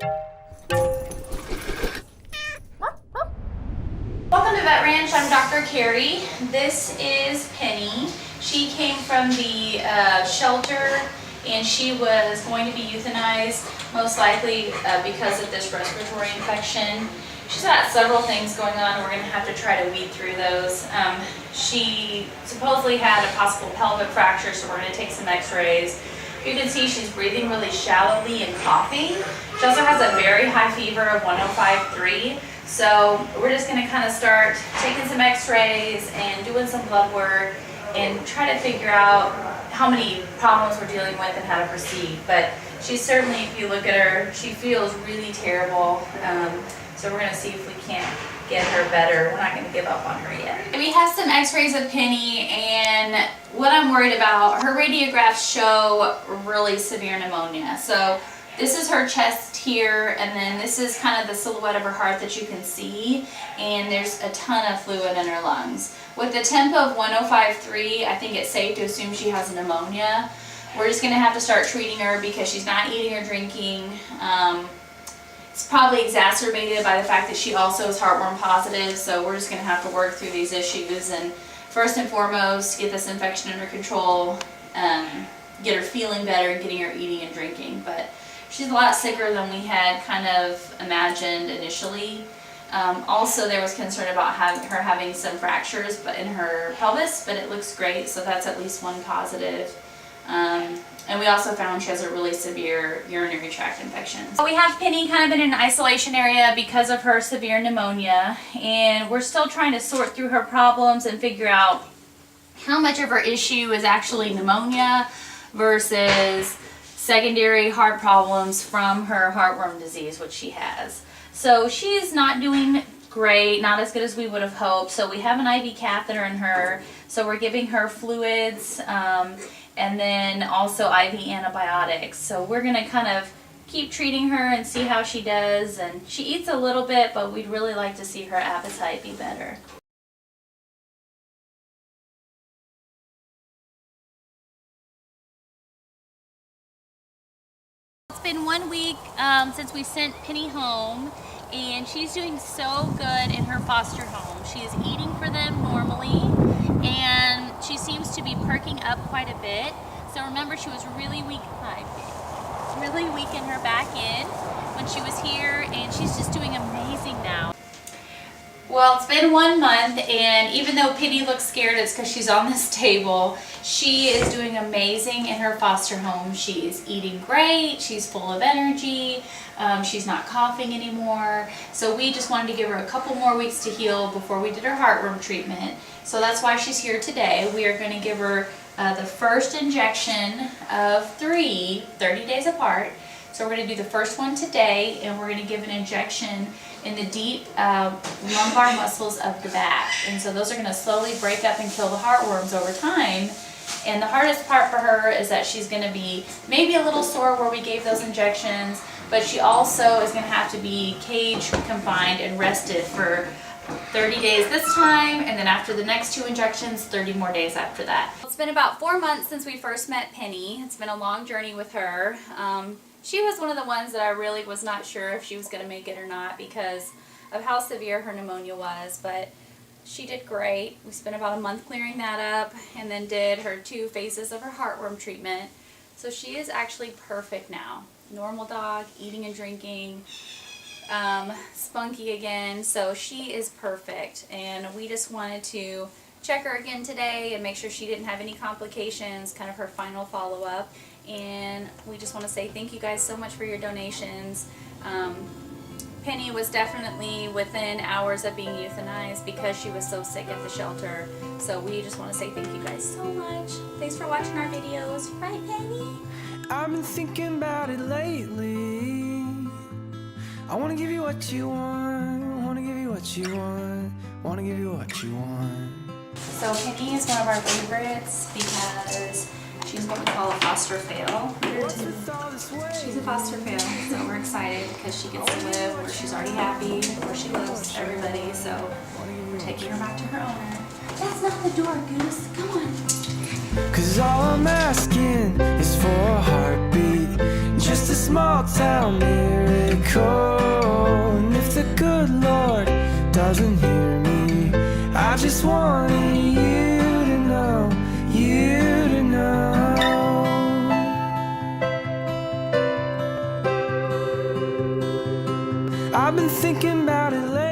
Welcome to Vet Ranch. I'm Dr. Carrie. This is Penny. She came from the shelter and she was going to be euthanized, most likely because of this respiratory infection. She's got several things going on. We're going to have to try to weed through those. She supposedly had a possible pelvic fracture, so we're going to take some x-rays. You can see she's breathing really shallowly and coughing. She also has a very high fever of 105.3. So we're just going to kind of start taking some x-rays and doing some blood work and try to figure out how many problems we're dealing with and how to proceed. But she's certainly, if you look at her, she feels really terrible. So we're going to see if we can't get her better. We're not going to give up on her yet. We have some x-rays of Penny, and what I'm worried about, her radiographs show really severe pneumonia. So this is her chest here, and then this is kind of the silhouette of her heart that you can see, and there's a ton of fluid in her lungs. With the temp of 105.3, I think it's safe to assume she has pneumonia. We're just going to have to start treating her because she's not eating or drinking. It's probably exacerbated by the fact that she also is heartworm positive, so we're just going to have to work through these issues and first and foremost get this infection under control, get her feeling better, getting her eating and drinking. But she's a lot sicker than we had kind of imagined initially. Also, there was concern about her having some fractures in her pelvis, but it looks great, so that's at least one positive. And we also found she has a really severe urinary tract infection. So we have Penny kind of in an isolation area because of her severe pneumonia, and we're still trying to sort through her problems and figure out how much of her issue is actually pneumonia versus secondary heart problems from her heartworm disease, which she has. So she's not doing great, not as good as we would have hoped. So we have an IV catheter in her, so we're giving her fluids and then also IV antibiotics. So we're going to kind of keep treating her and see how she does. And she eats a little bit, but we'd really like to see her appetite be better. It's been 1 week since we sent Penny home, and she's doing so good in her foster home. She is eating for them normally, and she seems to be perking up quite a bit. So remember, she was really weak, really weak in her back end when she was here, and she's just doing amazing now. Well, it's been 1 month, and even though Penny looks scared, it's because she's on this table. She is doing amazing in her foster home. She's eating great. She's full of energy. She's not coughing anymore. So we just wanted to give her a couple more weeks to heal before we did her heartworm treatment. So that's why she's here today. We are going to give her the first injection of 30 days apart. So we're going to do the first one today, and we're going to give an injection in the deep lumbar muscles of the back. And so those are going to slowly break up and kill the heartworms over time. And the hardest part for her is that she's going to be maybe a little sore where we gave those injections, but she also is going to have to be cage confined and rested for 30 days this time, and then after the next 2 injections, 30 more days after that. It's been about 4 months since we first met Penny. It's been a long journey with her. She was one of the ones that I really was not sure if she was going to make it or not because of how severe her pneumonia was, but she did great. We spent about a month clearing that up and then did her 2 phases of her heartworm treatment. So she is actually perfect now. Normal dog, eating and drinking, spunky again, so she is perfect. And we just wanted to check her again today and make sure she didn't have any complications, kind of her final follow-up. And we just want to say thank you guys so much for your donations. Penny was definitely within hours of being euthanized because she was so sick at the shelter. So we just want to say thank you guys so much. Thanks for watching our videos. Right, Penny? I've been thinking about it lately. I want to give you what you want. I want to give you what you want. I want to give you what you want. So Penny is one of our favorites because she's what we call a foster fail. She's a foster fail, so we're excited because she gets to live where she's already happy, where she loves everybody, so we're taking her back to her owner. That's not the door, Goose. Come on. 'Cause all I'm asking is for a heartbeat, just a small town near it. miracle. And if the good Lord doesn't hear me, I just wanted you to know, you to know. I've been thinking about it lately.